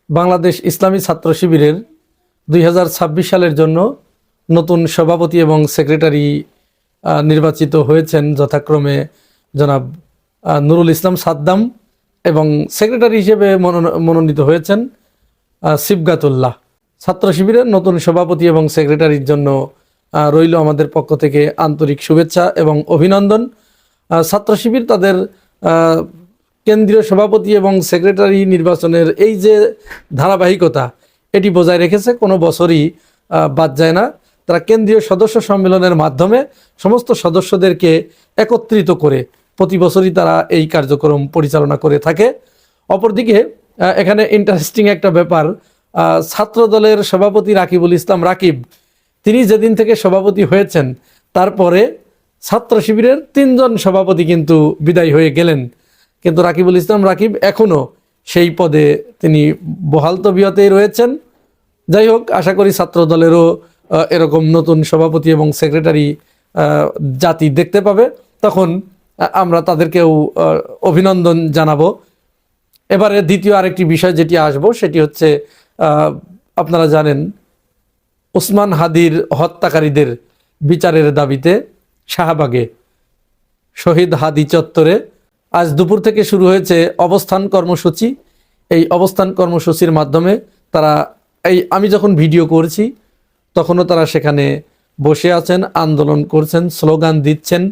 বাংলাদেশ ইসলামী ছাত্র শিবিরের 2026 সালের জন্য নতুন সভাপতি এবং সেক্রেটারি নির্বাচিত হয়েছেন যথাক্রমে জনাব নুরুল ইসলাম সাদ্দাম এবং সেক্রেটারি হিসেবে মনোনীত হয়েছেন সিবগাতুল্লাহ। ছাত্র শিবিরের নতুন সভাপতি এবং সেক্রেটারির জন্য রইল আমাদের পক্ষ থেকে আন্তরিক শুভেচ্ছা এবং অভিনন্দন। ছাত্র শিবির তাদের কেন্দ্রীয় সভাপতি এবং সেক্রেটারি নির্বাচনের এই যে ধারাবাহিকতা এটি বজায় রেখেছে, কোনো বছরই বাদ যায় না। তারা কেন্দ্রীয় সদস্য সম্মেলনের মাধ্যমে সমস্ত সদস্যদেরকে একত্রিত করে প্রতি বছরই তারা এই কার্যক্রম পরিচালনা করে থাকে। অপরদিকে এখানে ইন্টারেস্টিং একটা ব্যাপার, ছাত্র দলের সভাপতি রাকিবুল ইসলাম রাকিব, তিনি যেদিন থেকে সভাপতি হয়েছেন তারপরে ছাত্র শিবিরের 3 জন সভাপতি কিন্তু বিদায় হয়ে গেলেন, কিন্তু রাকিবুল ইসলাম রাকিব এখনও সেই পদে তিনি বহাল তবিয়তেই রয়েছেন। যাই হোক, আশা করি ছাত্র দলেরও এরকম নতুন সভাপতি এবং সেক্রেটারি জাতি দেখতে পাবে, তখন আমরা তাদেরকেও অভিনন্দন জানাবো। এবারে দ্বিতীয় আরেকটি বিষয় যেটি আসবো সেটি হচ্ছে, আপনারা জানেন ওসমান হাদির হত্যাকারীদের বিচারের দাবিতে শাহবাগে শহীদ হাদি চত্বরে আজ দুপুর থেকে শুরু হয়েছে অবস্থান কর্মসূচি। এই অবস্থান কর্মসূচির মাধ্যমে তারা আমি যখন ভিডিও করছি তখনও তারা সেখানে বসে আছেন, আন্দোলন করছেন, স্লোগান দিচ্ছেন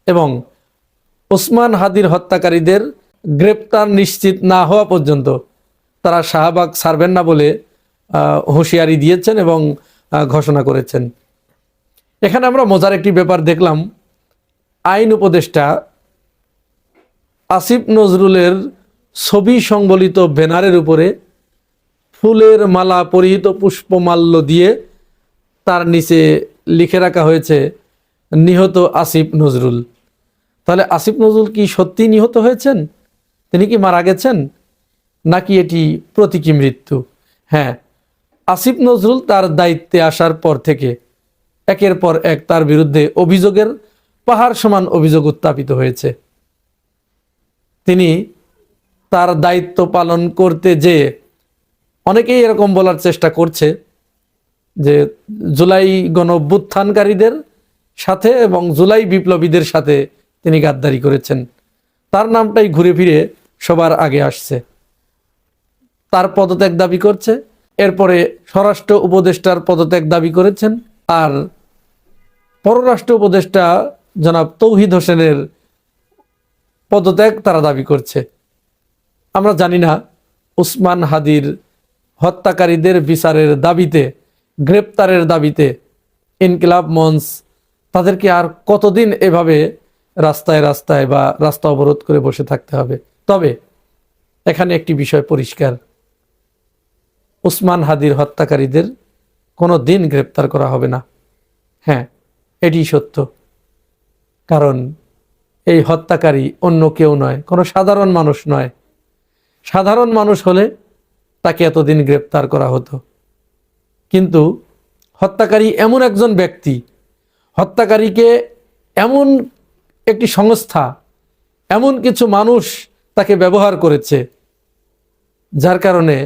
এবং ওসমান হাদির হত্যাকারীদের গ্রেপ্তার নিশ্চিত না হওয়া পর্যন্ত তারা শাহবাগ ছাড়বেন না বলে হুঁশিয়ারি দিয়েছেন এবং ঘোষণা করেছেন। এখানে আমরা মজার একটি ব্যাপার দেখলাম, আইন উপদেষ্টা আসিফ নজরুলের ছবি সংবলিত ব্যানারের উপরে ফুলের মালা পরিহিত পুষ্পমাল্য দিয়ে তার নিচে লিখে রাখা হয়েছে নিহত আসিফ নজরুল। তাহলে আসিফ নজরুল কি সত্যি নিহত হয়েছেন? তিনি কি মারা গেছেন, নাকি এটি প্রতীকী মৃত্যু? হ্যাঁ, আসিফ নজরুল তার দায়িত্বে আসার পর থেকে একের পর এক তার বিরুদ্ধে অভিযোগের পাহাড় সমান অভিযোগ উত্থাপিত হয়েছে। তিনি তার দায়িত্ব পালন করতে যেয়ে অনেকেই এরকম বলার চেষ্টা করছে যে জুলাই গণঅভ্যুত্থানকারীদের সাথে এবং জুলাই বিপ্লবীদের সাথে তিনি গাদ্দারি করেছেন। তার নামটাই ঘুরে ফিরে সবার আগে আসছে। তার পদত্যাগ দাবি করছে, এরপরে স্বরাষ্ট্র উপদেষ্টার পদত্যাগ দাবি করেছেন, আর পররাষ্ট্র উপদেষ্টা জনাব তৌহিদ হোসেনের পদত্যাগ তারা দাবি করছে। আমরা জানি না ওসমান হাদির হত্যাকারীদের বিচারের দাবিতে, গ্রেপ্তারের দাবিতে ইনকিলাব মঞ্চ তাদেরকে আর কতদিন এভাবে রাস্তায় রাস্তায় বা রাস্তা অবরোধ করে বসে থাকতে হবে। তবে এখানে একটি বিষয় পরিষ্কার, ওসমান হাদির হত্যাকারীদের কোনো দিন গ্রেপ্তার করা হবে না। হ্যাঁ, এটি সত্য, কারণ এই হত্যাকারী অন্য কেউ নয়, কোনো সাধারণ মানুষ নয়। সাধারণ মানুষ হলে তাকে এতদিন গ্রেপ্তার করা হতো, কিন্তু হত্যাকারী এমন একজন ব্যক্তি, হত্যাকারীকে এমন একটি সংস্থা, এমন কিছু মানুষ তাকে ব্যবহার করেছে, যার কারণে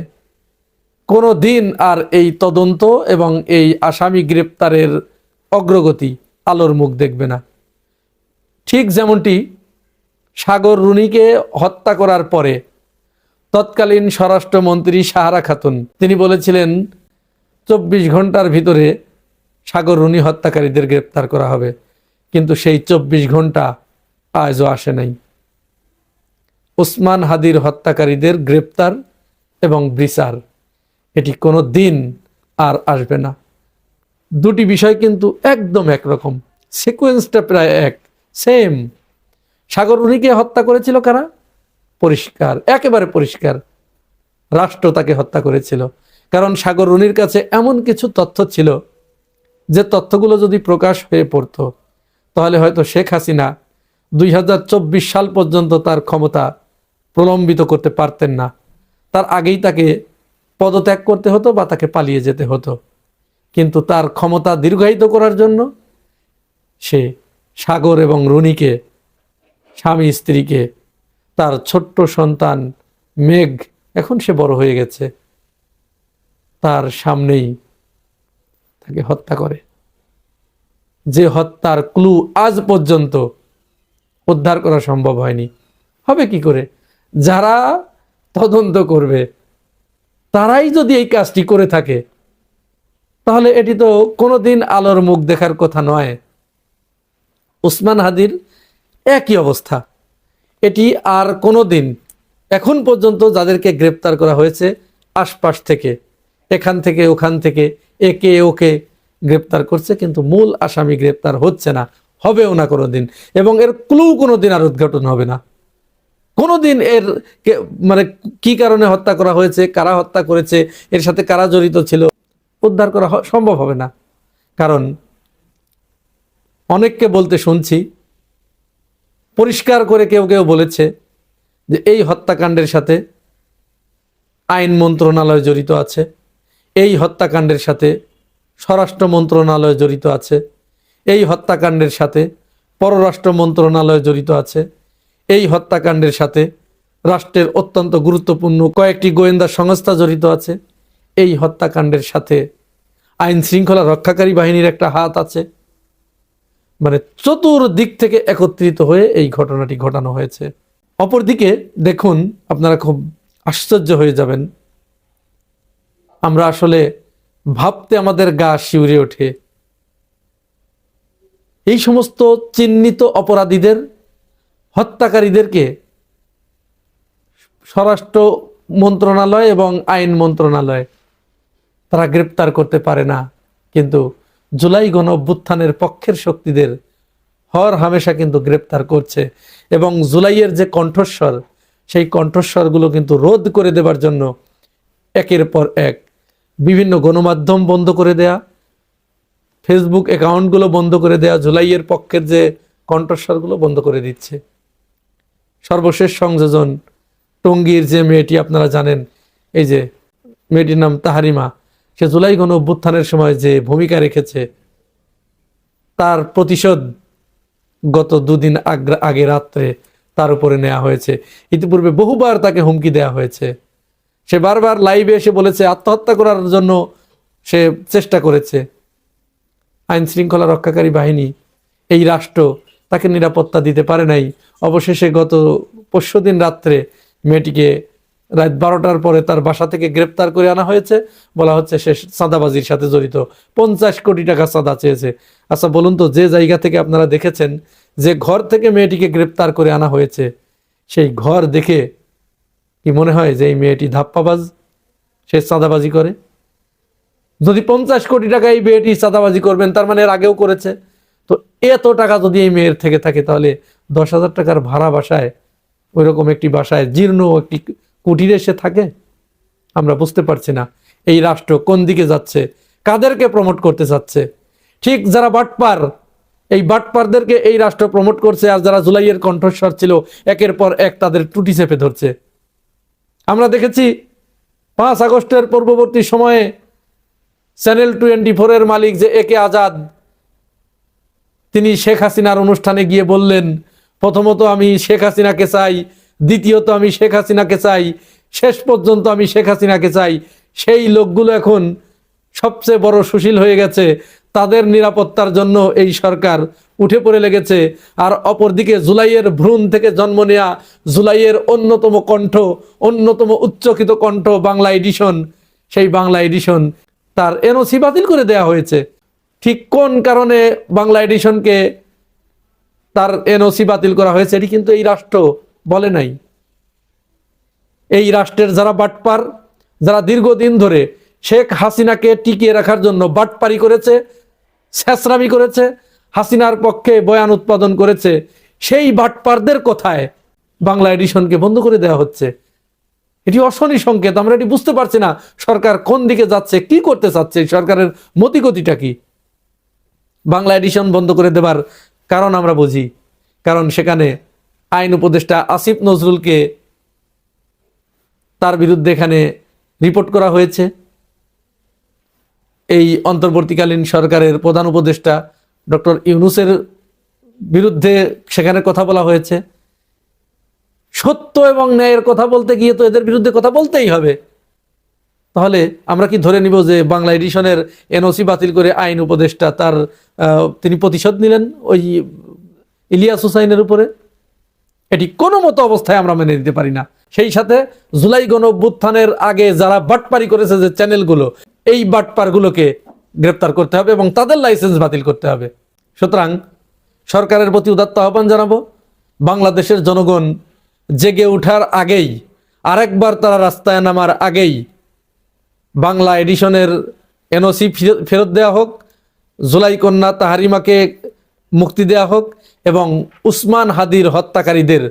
কোনো দিন আর এই তদন্ত এবং এই আসামি গ্রেপ্তারের অগ্রগতি আলোর মুখ দেখবে না। ঠিক যেমনটি সাগর রুনিকে হত্যা করার পরে তৎকালীন স্বরাষ্ট্রমন্ত্রী সাহারা খাতুন তিনি বলেছিলেন 24 ঘন্টার ভিতরে সাগর রুনি হত্যাকারীদের গ্রেপ্তার করা হবে, কিন্তু সেই 24 ঘন্টা আজও আসে নাই। ওসমান হাদির হত্যাকারীদের গ্রেপ্তার এবং বিচার এটি কোনো দিন আর আসবে না। দুটি বিষয় কিন্তু একদম একরকম, সিকোয়েন্সটা প্রায় এক, সেম। সাগর রুনিকে হত্যা করেছিল কারা? পরিষ্কার, একেবারে পরিষ্কার, রাষ্ট্র তাকে হত্যা করেছিল। কারণ সাগর রুনির কাছে এমন কিছু তথ্য ছিল যে তথ্যগুলো যদি প্রকাশ হয়ে পড়তো তাহলে হয়তো শেখ হাসিনা 2024 সাল পর্যন্ত তার ক্ষমতা প্রলম্বিত করতে পারতেন না। তার আগেই তাকে পদত্যাগ করতে হতো বা তাকে পালিয়ে যেতে হতো, কিন্তু তার ক্ষমতা দীর্ঘায়িত করার জন্য সে সাগর এবং রুনিকে, স্বামী স্ত্রীকে, তার ছোট্ট সন্তান মেঘ, এখন সে বড় হয়ে গেছে, তার সামনেই তাকে হত্যা করে, যে হত্যার ক্লু আজ পর্যন্ত উদ্ধার করা সম্ভব হয়নি। হবে কি করে? যারা তদন্ত করবে তারাই যদি এই কাজটি করে থাকে, তাহলে এটি তো কোনোদিন আলোর মুখ দেখার কথা নয়। ওসমান হাদির একই অবস্থা। এটি আর কোনোদিন এখন পর্যন্ত যাদেরকে গ্রেপ্তার করা হয়েছে আশপাশ থেকে, এখান থেকে ওখান থেকে একে ওকে গ্রেপ্তার করছে, কিন্তু মূল আসামি গ্রেপ্তার হচ্ছে না, হবেও না কোনোদিন, এবং এর ক্লু কোনোদিন আর উদ্ঘাটন হবে না। কোনোদিন এর মানে কি কারণে হত্যা করা হয়েছে, কারা হত্যা করেছে, এর সাথে কারা জড়িত ছিল, উদ্ধার করা সম্ভব হবে না। কারণ অনেককে বলতে শুনছি, পরিষ্কার করে কেউ কেউ বলেছে যে এই হত্যাকাণ্ডের সাথে আইন মন্ত্রণালয় জড়িত আছে, এই হত্যাকাণ্ডের সাথে স্বরাষ্ট্র মন্ত্রণালয় জড়িত আছে, এই হত্যাকাণ্ডের সাথে পররাষ্ট্র মন্ত্রণালয় জড়িত আছে, এই হত্যাকাণ্ডের সাথে রাষ্ট্রের অত্যন্ত গুরুত্বপূর্ণ কয়েকটি গোয়েন্দা সংস্থা জড়িত আছে, এই হত্যাকাণ্ডের সাথে আইন শৃঙ্খলা রক্ষাকারী বাহিনীর একটা হাত আছে। মানে চতুর্দিক থেকে একত্রিত হয়ে এই ঘটনাটি ঘটানো হয়েছে। অপরদিকে দেখুন, আপনারা খুব আশ্চর্য হয়ে যাবেন, আমরা আসলে ভাবতে আমাদের গা শিউরে ওঠে। এই সমস্ত চিহ্নিত অপরাধীদের, হত্যাকারীদেরকে স্বরাষ্ট্র মন্ত্রণালয় এবং আইন মন্ত্রণালয় তারা গ্রেপ্তার করতে পারে না, কিন্তু জুলাই গণ অভ্যুত্থানের পক্ষের শক্তিদের হর হামেশা কিন্তু গ্রেপ্তার করছে। এবং জুলাইয়ের যে কণ্ঠস্বর, সেই কণ্ঠস্বরগুলো কিন্তু রোধ করে দেবার জন্য একের পর এক বিভিন্ন গণমাধ্যম বন্ধ করে দেয়া, ফেসবুক অ্যাকাউন্টগুলো বন্ধ করে দেয়া, জুলাইয়ের পক্ষের যে কণ্ঠস্বরগুলো বন্ধ করে দিচ্ছে। সর্বশেষ সংযোজন, টঙ্গীর যে মেয়েটি আপনারা জানেন, এই যে মেয়েটির নাম তাহারিমা, সে জুলাই গণ অভ্যুত্থানের সময় যে ভূমিকা রেখেছে, তার প্রতিশোধ গত দুদিন আগে রাত্রে তার উপরে নেওয়া হয়েছে। ইতিপূর্বে বহুবার তাকে হুমকি দেওয়া হয়েছে। সে বারবার লাইভে এসে বলেছে আত্মহত্যা করার জন্য সে চেষ্টা করেছে। আইন শৃঙ্খলা রক্ষাকারী বাহিনী, এই রাষ্ট্র তাকে নিরাপত্তা দিতে পারে নাই। অবশেষে গত পরশুদিন রাত্রে মেয়েটিকে রাত 12টার পরে তার বাসা থেকে গ্রেপ্তার করে আনা হয়েছে। বলা হচ্ছে সে চাঁদাবাজির সাথে জড়িত, 50 কোটি টাকা চাঁদা চেয়েছে। আচ্ছা বলুন তো, যে জায়গা থেকে আপনারা দেখেছেন, যে ঘর থেকে মেয়েটিকে গ্রেপ্তার করে আনা হয়েছে, সেই ঘর দেখে কি মনে হয় যে এই মেয়েটি ধাপ্পাবাজ, সে চাঁদাবাজি করে? যদি 50 কোটি টাকা এই মেয়েটি চাঁদাবাজি করবেন, তার মানে এর আগেও করেছে। তো এত টাকা যদি এই মেয়ের থেকে থাকে, তাহলে 10,000 টাকার ভাড়া বাসায়, ওইরকম একটি বাসায়, জীর্ণ একটি কুটিরে সে থাকে? আমরা বুঝতে পারছি না এই রাষ্ট্র কোন দিকে যাচ্ছে, কাদেরকে প্রমোট করতে চাচ্ছে। ঠিক যারা বাটপার, এই বাটপারদেরকে এই রাষ্ট্র প্রমোট করছে, আর যারা জুলাইয়ের কণ্ঠস্বর ছিল একের পর এক তাদের টুটি চেপে ধরছে। আমরা দেখেছি 5 আগস্টের পূর্ববর্তী সময়ে চ্যানেল 24 এর মালিক যে একে আজাদ, তিনি শেখ হাসিনার অনুষ্ঠানে গিয়ে বললেন, প্রথমত আমি শেখ হাসিনাকে চাই, দ্বিতীয়ত আমি শেখ হাসিনাকে চাই, শেষ পর্যন্ত আমি শেখ হাসিনাকে চাই। সেই লোকগুলো এখন সবচেয়ে বড় সুশীল হয়ে গেছে, তাদের নিরাপত্তার জন্য এই সরকার উঠে পড়ে লেগেছে। আর অপরদিকে জুলাইয়ের ভ্রূণ থেকে জন্ম নেয়া, জুলাইয়ের অন্যতম কণ্ঠ, অন্যতম উচ্চকিত কণ্ঠ বাংলা এডিশন, সেই বাংলা এডিশন তার এনওসি বাতিল করে দেয়া হয়েছে। ঠিক কোন কারণে বাংলা এডিশনকে তার এনওসি বাতিল করা হয়েছে, এটি কিন্তু এই রাষ্ট্র বলে নাই। এই রাষ্ট্রের যারা বাটপার, যারা দীর্ঘদিন ধরে শেখ হাসিনাকে টিকিয়ে রাখার জন্য বাটপারি করেছে, ছেঁচড়ামি করেছে, হাসিনার পক্ষে বয়ান উৎপাদন করেছে, সেই বাটপারদের কথায় বাংলা এডিশনকে বন্ধ করে দেওয়া হচ্ছে। এটি অশনি সংকেত। আমরা এটি বুঝতে পারছি না সরকার কোন দিকে যাচ্ছে, কি করতে চাচ্ছে, সরকারের মতিগতিটা কি। বাংলা এডিশন বন্ধ করে দেবার কারণ আমরা বুঝি, কারণ সেখানে আইন উপদেষ্টা আসিফ নজরুলকে, তার বিরুদ্ধে এখানে রিপোর্ট করা হয়েছে। এই অন্তর্বর্তীকালীন সরকারের প্রধান উপদেষ্টা ডক্টর ইউনূসের বিরুদ্ধে সেখানে কথা বলা হয়েছে। সত্য এবং ন্যায়ের কথা বলতে গিয়ে তো এদের বিরুদ্ধে কথা বলতেই হবে। তাহলে আমরা কি ধরে নিব যে বাংলা এডিশনের এনওসি বাতিল করে আইন উপদেষ্টা তিনি প্রতিশোধ নিলেন ওই ইলিয়াস হুসাইনের উপরে? এটি কোনো মতো অবস্থায় আমরা মেনে নিতে পারি না। সেই সাথে জুলাই গণঅভ্যুত্থানের আগে যারা বাটপারি করেছে যে চ্যানেলগুলো, এই বাটপারগুলোকে গ্রেপ্তার করতে হবে এবং তাদের লাইসেন্স বাতিল করতে হবে। সুতরাং সরকারের প্রতি উদাত্ত আহ্বান জানাবো, বাংলাদেশের জনগণ জেগে ওঠার আগেই, আরেকবার তারা রাস্তায় নামার আগেই বাংলা এডিশনের এনওসি ফেরত দেওয়া হোক, জুলাই কন্যা তাহারিমাকে মুক্তি দেওয়া হোক এবং উসমান হাদির হত্যাকারীদের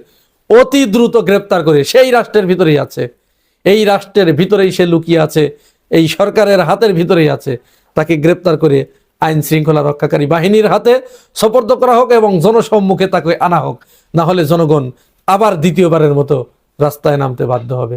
অতি দ্রুত গ্রেপ্তার করে, সেই রাষ্ট্রের ভিতরেই আছে, এই রাষ্ট্রের ভিতরেই সে লুকিয়ে আছে, এই সরকারের হাতের ভিতরেই আছে, তাকে গ্রেপ্তার করে আইন শৃঙ্খলা রক্ষাকারী বাহিনীর হাতে সোপর্দ করা হোক এবং জনসম্মুখে তাকে আনা হোক। না হলে জনগণ আবার দ্বিতীয়বারের মতো রাস্তায় নামতে বাধ্য হবে।